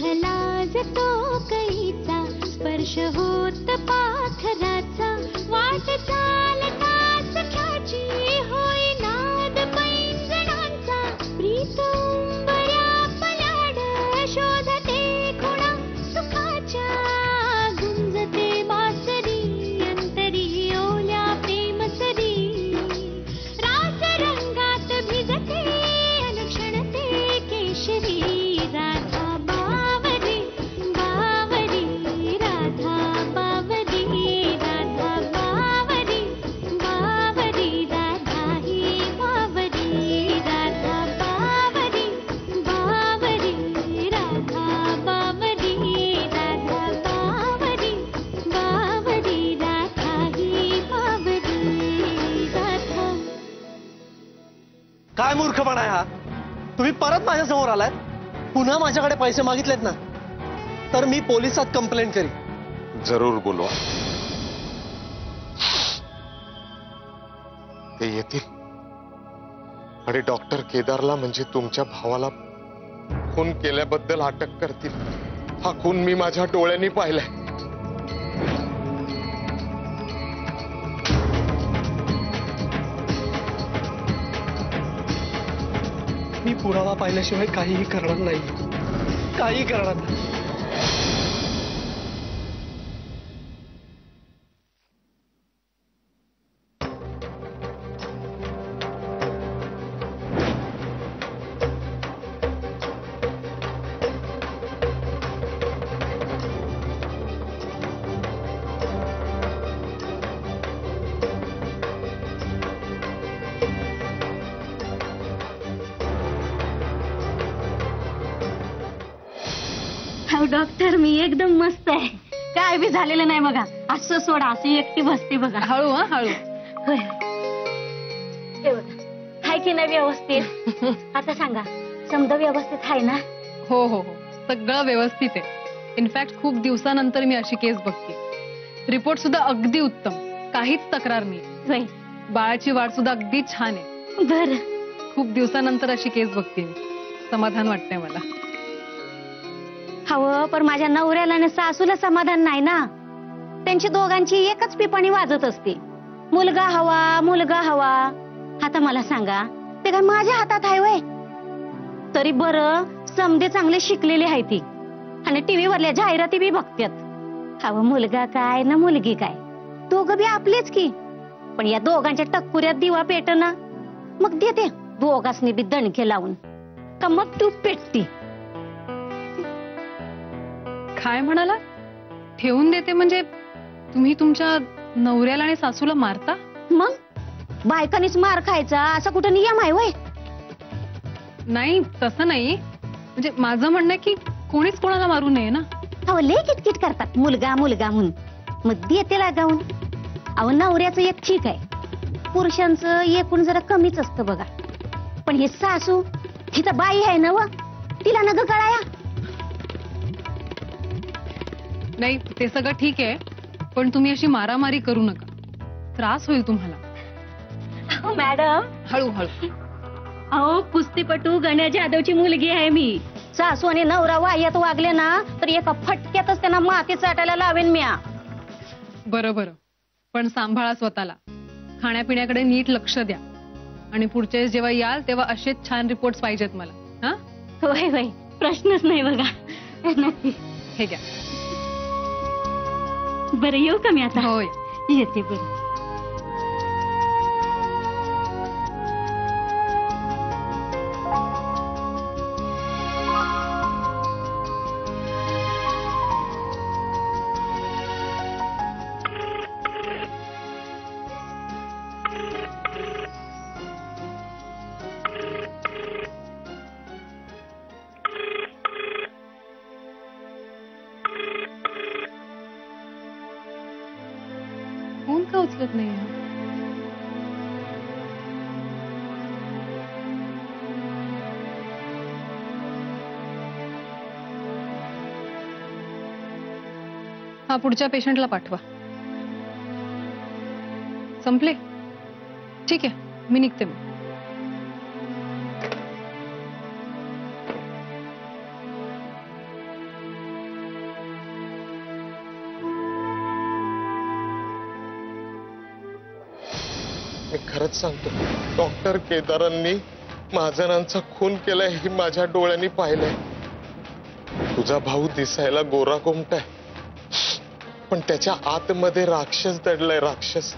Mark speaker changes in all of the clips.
Speaker 1: लाजतो कळीचा स्पर्श होत पाखराचा वाट चालता सख्याची होई नाद पैंजणांचा प्रीत उंबऱ्या पलाड शोधते खुणा सुखाच्या गुंजते बासरी अंतरी ओल्या प्रेमसरी रास रंगात भिजते अनुक्षणते केशरी राधा बावरी बावरी राधा बावरी राधा बावरी बावरी राधा ही बावरी राधा बावरी बावरी राधा बावरी राधा बावरी बावरी राधा ही बावरी राधा.
Speaker 2: काय मूर्खपणा आहे हा? तुम्ही परत माझ्या समोर आलाय, पुन्हा माझ्याकडे पैसे मागितलेत ना, तर मी पोलिसात कंप्लेंट करीन.
Speaker 3: जरूर बोलवा. ते येतील आणि डॉक्टर केदारला म्हणजे तुमच्या भावाला खून केल्याबद्दल अटक करतील. हा खून मी माझ्या डोळ्यांनी पाहिलाय.
Speaker 2: मी पुरावा पाहिल्याशिवाय काहीही करणार नाही, काही करणार नाही.
Speaker 1: डॉक्टर मी एकदम मस्त आहे, काय बी झालेलं नाही बघा. असं सोडा, अशी एकटी बसते बघा.
Speaker 4: हळू हळू.
Speaker 1: होय हे बघा, हाय की नाही व्यवस्थित? आता सांगा, समजा व्यवस्थित आहे ना?
Speaker 4: हो हो हो, सगळं व्यवस्थित आहे. इनफॅक्ट खूप दिवसानंतर मी अशी केस बघते. रिपोर्ट सुद्धा अगदी उत्तम, काहीच तक्रार नाही.
Speaker 1: होय,
Speaker 4: बाळाची वाढ सुद्धा अगदी छान आहे.
Speaker 1: बर,
Speaker 4: खूप दिवसानंतर अशी केस बघते मी, समाधान वाटतंय मला.
Speaker 1: हवं, पण माझ्या नवऱ्याला आणि सासूला समाधान नाही ना. त्यांची दोघांची एकच पिपाणी वाजत असते, मुलगा हवा मुलगा हवा. आता मला सांगा, ते काय माझ्या हातात आहे वय? तरी बरं, समजे चांगले शिकलेले आहे ती आणि टीव्ही वरल्या जाहिराती बी बघतात. हवं, मुलगा काय ना मुलगी काय, दोघं बी आपलेच की. पण या दोघांच्या टक्कुऱ्यात दिवा पेटना, मग देते दोघांनी बी दणके लावून का मग तू पेटती.
Speaker 4: काय म्हणाला? ठेवून देते म्हणजे तुम्ही तुमच्या नवऱ्याला आणि सासूला मारता?
Speaker 1: मग बायकांनीच मार खायचा असा कुठं नियम आहे वय?
Speaker 4: नाही, तसं नाही. म्हणजे माझं म्हणणं की कोणीच कोणाला मारू नये ना.
Speaker 1: अहो, लय किटकिट करतात मुलगा मुलगा म्हणून, मग देते लागावून. अहो, नवऱ्याचं एक ठीक आहे, पुरुषांचं एकूण जरा कमीच असतं बघा. पण हे सासू, हिचं बाई आहे ना व, तिला नग कळाया.
Speaker 4: नाही, ते सगळं ठीक आहे, पण तुम्ही अशी मारामारी करू नका, त्रास होईल तुम्हाला.
Speaker 1: मॅडम,
Speaker 4: हळूहळू.
Speaker 1: अहो, कुस्तीपटू गण्या जाधवची मुलगी आहे मी. सासू आणि नवरा वाह्यात वागले ना, तर एका फटक्यातच त्यांना माती चाटायला लावेन म्या.
Speaker 4: बरं बरं, पण सांभाळा स्वतःला. खाण्यापिण्याकडे नीट लक्ष द्या आणि पुढच्या वेळेस जेव्हा याल तेव्हा असेच छान रिपोर्ट्स पाहिजेत मला. हा,
Speaker 1: होय होय, प्रश्नच नाही बघा.
Speaker 4: हे घ्या.
Speaker 1: बरं, येऊ का मी आता?
Speaker 4: होय,
Speaker 1: येते. बरं.
Speaker 4: फोन का उचलत नाही? हा, पुढच्या पेशंटला पाठवा. संपले? ठीक आहे, मी निघते मग.
Speaker 3: खरंच सांगतो, डॉक्टर केदारांनी महाजनांचा खून केलाय हे माझ्या डोळ्यांनी पाहिलंय. तुझा भाऊ दिसायला गोरा गोमटा आहे, पण त्याच्या आतमध्ये राक्षस दडलाय, राक्षस.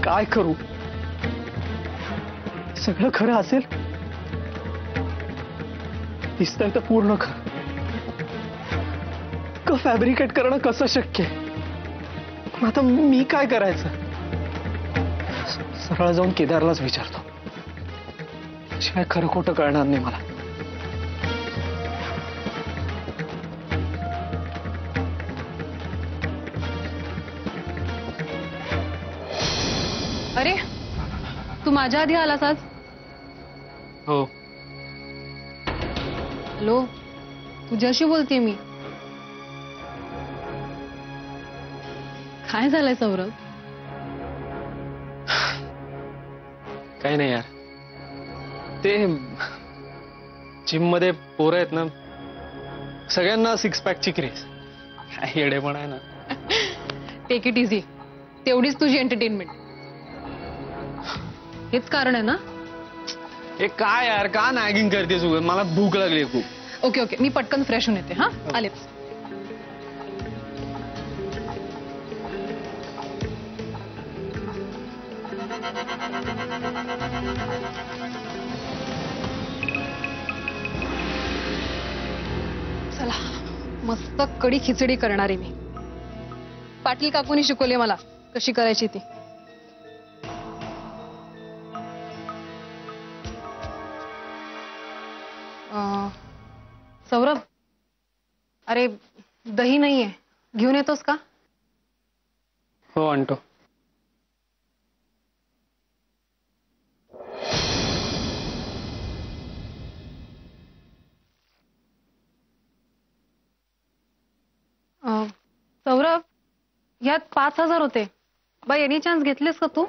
Speaker 2: काय करू? सगळं खरं असेल? दिसतंय तर पूर्ण खरं. फॅब्रिकेट करणं कसं शक्य आहे? आता मी काय करायचं? सरळ जाऊन केदारलाच विचारतो. शिवाय खरं खोटं कळणार नाही मला.
Speaker 4: अरे तू माझ्या आधी आलास आज?
Speaker 2: हो.
Speaker 4: हॅलो, तुझ्याशी बोलते मी. काय झालंय सौरभ?
Speaker 2: काही नाही यार, ते जिम मध्ये पोरं आहेत ना, सगळ्यांना सिक्स पॅकची क्रेज. काय येडे पण आहे ना.
Speaker 4: Take it easy. तेवढीच तुझी एंटरटेनमेंट. हेच कारण आहे ना?
Speaker 2: हे काय यार, का नॅगिंग करतेस? मला भूक लागली खूप.
Speaker 4: ओके ओके, मी पटकन फ्रेश होऊन येते. हा आलेच. चला, मस्त कढी खिचडी करणार आहे मी. पाटील काकूनी शिकवली मला कशी करायची ती. सौरभ, अरे दही नाहीये, घेऊन येतोस का?
Speaker 2: हो आणतो.
Speaker 4: सौरभ, ह्यात 5,000 होते. बाय एनी चान्स घेतलेस का तू?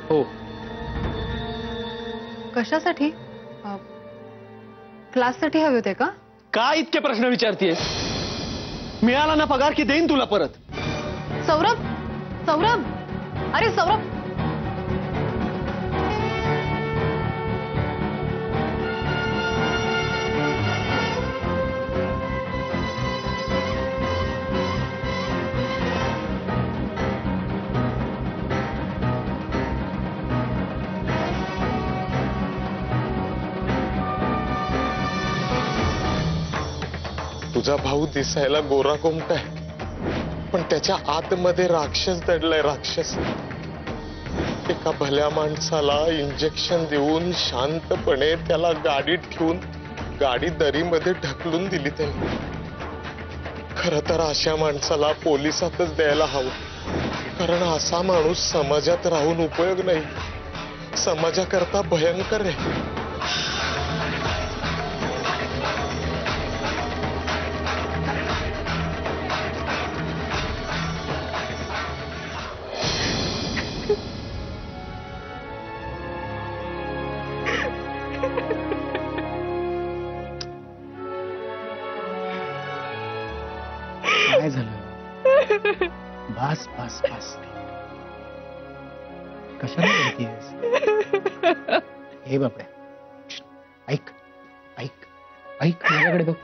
Speaker 2: हो.
Speaker 4: कशासाठी? क्लाससाठी हवे होते का?
Speaker 2: काय इतके प्रश्न विचारतेस? मिळाला ना पगार की देईन तुला परत.
Speaker 4: सौरभ, सौरभ, अरे सौरभ.
Speaker 3: तुझा भाऊ दिसायला गोरा गोमटा आहे, पण त्याच्या आतमध्ये राक्षस दडलाय, राक्षस. एका भल्या माणसाला इंजेक्शन देऊन शांतपणे त्याला गाडीत ठेवून गाडी दरीमध्ये ढकलून दिली त्यांनी. खरं तर अशा माणसाला पोलिसातच द्यायला हवं, कारण असा माणूस समाजात राहून उपयोग नाही, समाजाकरता भयंकर आहे.
Speaker 5: काय झालं? बस बस बस. कशाला बोलतेस? हे बापड्या, ऐक ऐक ऐक, माझ्याकडे बघ.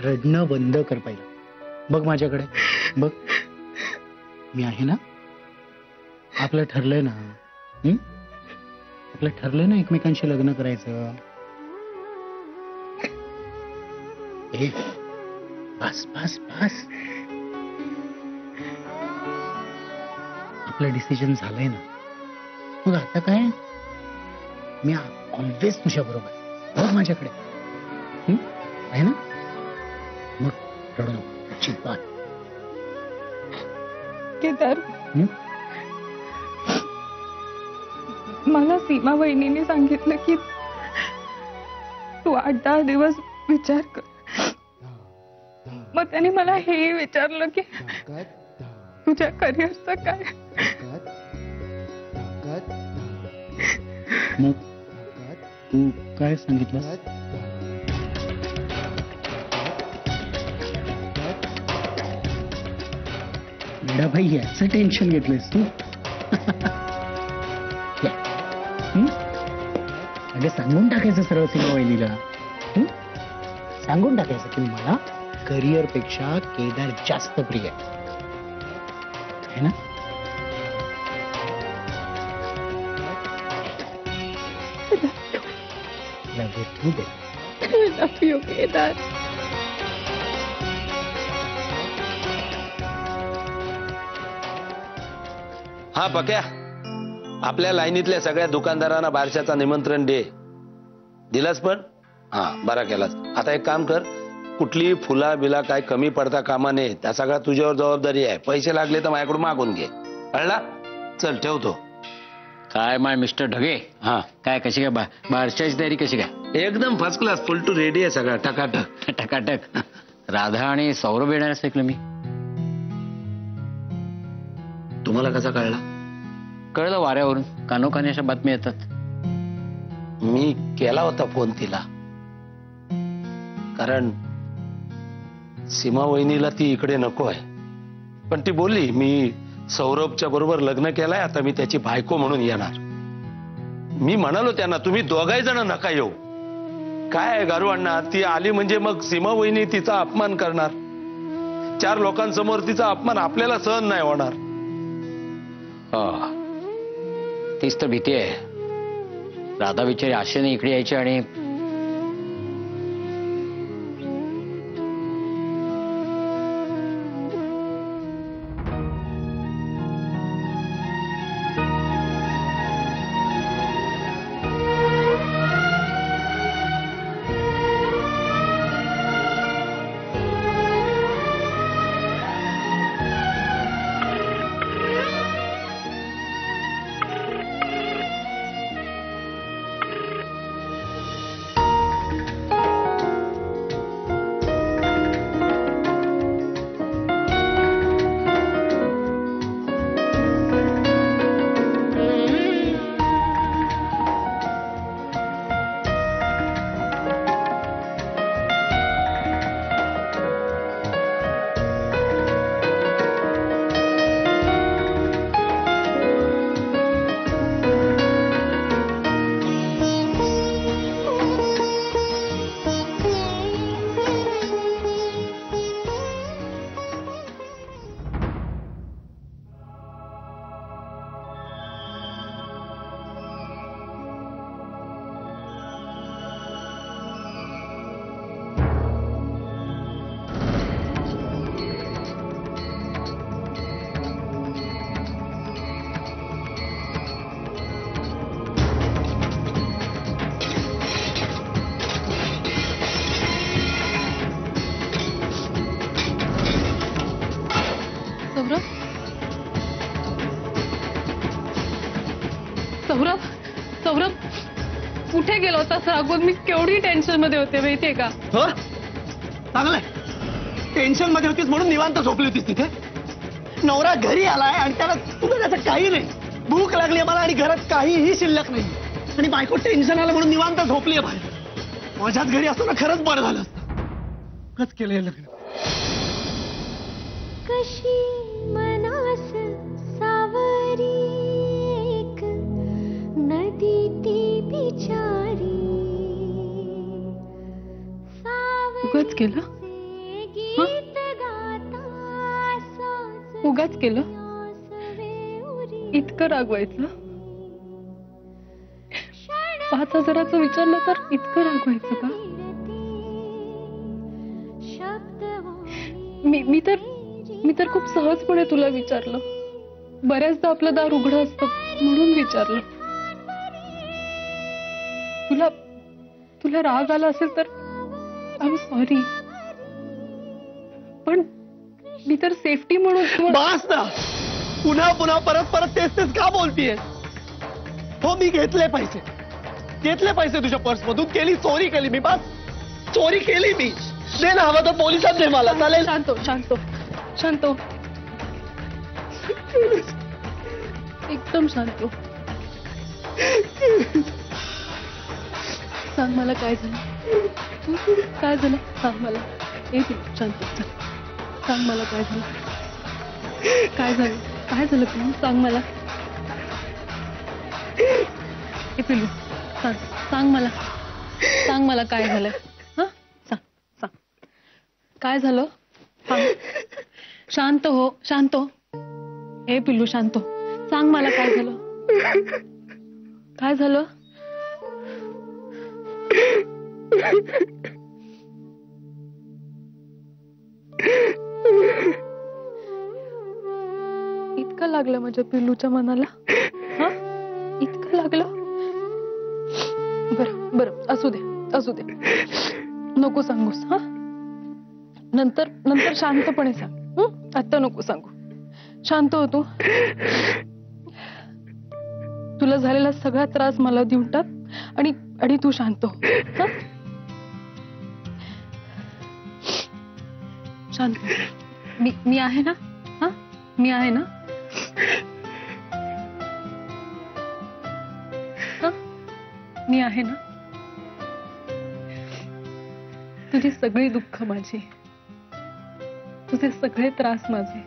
Speaker 5: रडणं बंद कर पहिलं. बघ माझ्याकडे बघ. मी आहे ना. आपलं ठरलंय ना. आपलं ठरलंय ना एकमेकांशी लग्न करायचं. बस बस बस. आपलं डिसिजन झालंय ना. मग आता काय? मी ऑलवेज तुझ्या बरोबर. बघ माझ्याकडे आहे ना. मग रडू नको अजिबात.
Speaker 6: केदार, मला सीमा वहिनीने सांगितलं की तू 8-10 दिवस विचार कर. मग त्याने मला हे विचारलं की तुझ्या करिअरचं काय.
Speaker 5: मग तू काय सांगितलं? भाई याचं टेन्शन घेतलंयस तू? म्हणजे सांगून टाकायचं सरळ सीमा वहिनीला. सांगून टाकायचं की मला करिअर पेक्षा केदार जास्त प्रिय आहे ना?
Speaker 6: Love you, Kedar.
Speaker 7: हा पक्या, आपल्या लाईनीतल्या सगळ्या दुकानदारांना बारशाचा निमंत्रण दे. दिलास पण? हा, बरा केलास. आता एक काम कर, कुठली फुला बिला काय कमी पडता कामा नये, त्या सगळ्या तुझ्यावर जबाबदारी आहे. पैसे लागले तर माझ्याकडून मागून घे, कळला? चल ठेवतो.
Speaker 5: काय माय मिस्टर ढगे,
Speaker 7: हा
Speaker 5: काय कशी काय बारशाची तयारी कशी काय?
Speaker 7: एकदम first class, full to ready आहे सगळं, टकाटक.
Speaker 5: टकाटक. राधा आणि सौरभ येणार ऐकलं मी.
Speaker 7: तुम्हाला कसा कळला?
Speaker 5: कळलं वाऱ्यावरून, कानोकानी अशा बातम्या येतात.
Speaker 7: मी केला होता फोन तिला, कारण सीमा वहिनीला ती इकडे नको आहे. पण ती बोलली मी सौरभच्या बरोबर लग्न केलंय, आता मी त्याची बायको म्हणून येणार. मी म्हणालो त्यांना तुम्ही दोघाही जण नका येऊ. काय गारू अण्णा, ती आली म्हणजे मग सीमा वहिनी तिचा अपमान करणार. 4 लोकांसमोर तिचा अपमान आपल्याला सहन नाही होणार.
Speaker 5: तीच तर भीती आहे. राधा बिचारी आशेने इकडे यायची आणि
Speaker 4: सौरभ, सौरभ कुठे गेला होता सांगून? मी केवढी टेन्शन मध्ये होते माहितीये का?
Speaker 8: चांगलंय, टेन्शन मध्ये होतीस म्हणून निवांत झोपली होतीस तिथे. नवरा घरी आलाय आणि त्याला तुला त्याचं काही नाही. भूक लागली मला आणि घरात काहीही शिल्लक नाही, आणि बायको टेन्शन आलं म्हणून निवांत झोपलीये बाहेर. माझ्याच घरी असतो ना खरंच बरं झालं असतं. कच केलंय लग्न.
Speaker 1: कशी मनास सावरी एक नदी ती बिचारी.
Speaker 4: उगाच केलं, उगाच केलं, इतकं रागवायचं. 5,000चं विचारलं तर इतकं रागवायचं का? मी तर खूप सहजपणे तुला विचारलं. बऱ्याचदा आपलं दार उघडं असतं म्हणून विचारलं. तुला राग आला असेल तर आय एम सॉरी, पण मी तर सेफ्टी म्हणून.
Speaker 8: बास ना, पुन्हा पुन्हा परत परत तेच तेच का बोलतीये? हो, मी घेतले पैसे तुझ्या पर्स मधून, चोरी केली मी. बस, चोरी केली मी. दे ना, हवं तर पोलिसात दे मला, चालेल?
Speaker 4: शांत एकदम शांत. सांग मला काय झालं. काय झालं सांग मला. ए पिल्लू शांत चल. सांग मला काय झालं. काय झालं. काय झालं पिल्लू सांग मला. ए पिल्लू सांग मला. सांग मला काय झालं. हा सांग सांग काय झालं. सांग. शांत हो शांत हो. ए पिल्लू शांत हो. सांग मला काय झालं. काय झालं. इतकं लागलं माझ्या पिल्लूच्या मनाला. हा इतकं लागलं. बरं बरं असू दे असू दे. नको सांगूस. हा नंतर नंतर शांतपणे सांग. आता नको सांगू. शांत हो तू. तुला झालेला सगळा त्रास मला देऊन टाक आणि आणि तू शांत हो. हा? शांत हो. मी आहे ना. हा मी आहे ना. हा मी आहे ना. तुझी सगळी दुःख माझी. तुझे सगळे त्रास माझे.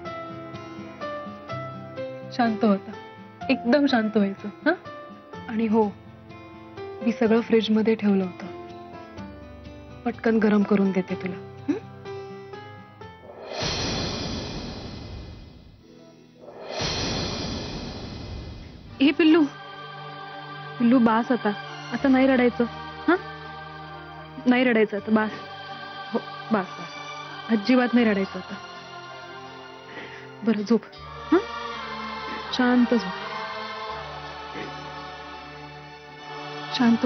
Speaker 4: शांत होता. एकदम शांत व्हायचं. हा आणि हो मी सगळं फ्रीज मध्ये ठेवलं होतं. पटकन गरम करून देते तुला. हे पिल्लू पिल्लू बास आता. आता नाही रडायचं. हा नाही रडायचं आता. बास. हो बास बास. अजिबात नाही रडायचं आता. बरं झोप. हा शांत झोप. शांत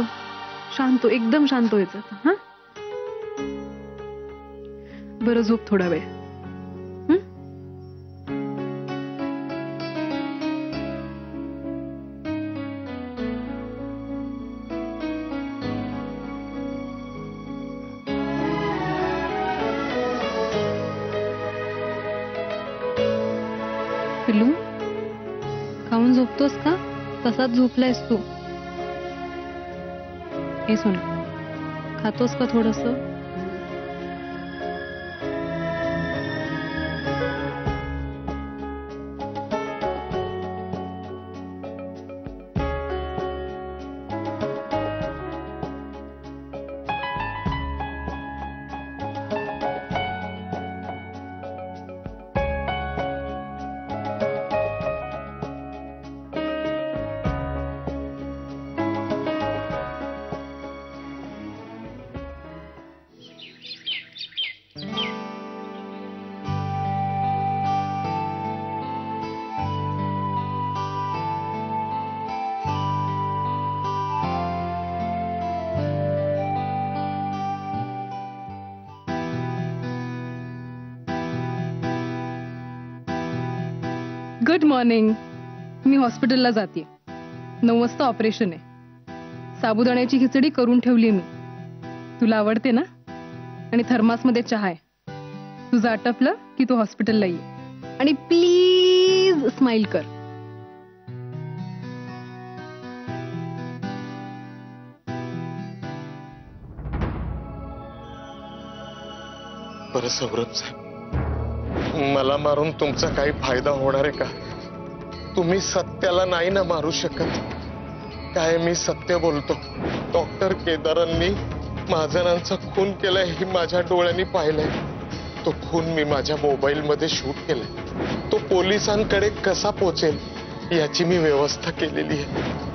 Speaker 4: शांत एकदम शांत व्हायचं. हा बरं झोप थोडा वेळ. पिल्लू खाऊन झोपतोस का. तसाच झोपलायस तू. हे सोना खातोस का थोडस. Good morning. मी हॉस्पिटलला जाते. 9 वाजता ऑपरेशन आहे. साबुदाण्याची खिचडी करून ठेवली मी. तुला आवडते ना. आणि थर्मासमध्ये चहा आहे. तुझं आटपलं की तू हॉस्पिटलला ये. आणि प्लीज स्माइल कर.
Speaker 3: बरं सौरभ साहेब मला मारून तुमचा काही फायदा होणार आहे का. तुम्ही सत्याला नाही ना मारू शकत. काय मी सत्य बोलतो. डॉक्टर केदारांनी महाजनांचा खून केलाय हे माझ्या डोळ्यांनी पाहिलंय. तो खून मी माझ्या मोबाईल मध्ये शूट केलाय. तो पोलिसांकडे कसा पोहोचेल याची मी व्यवस्था केलेली आहे.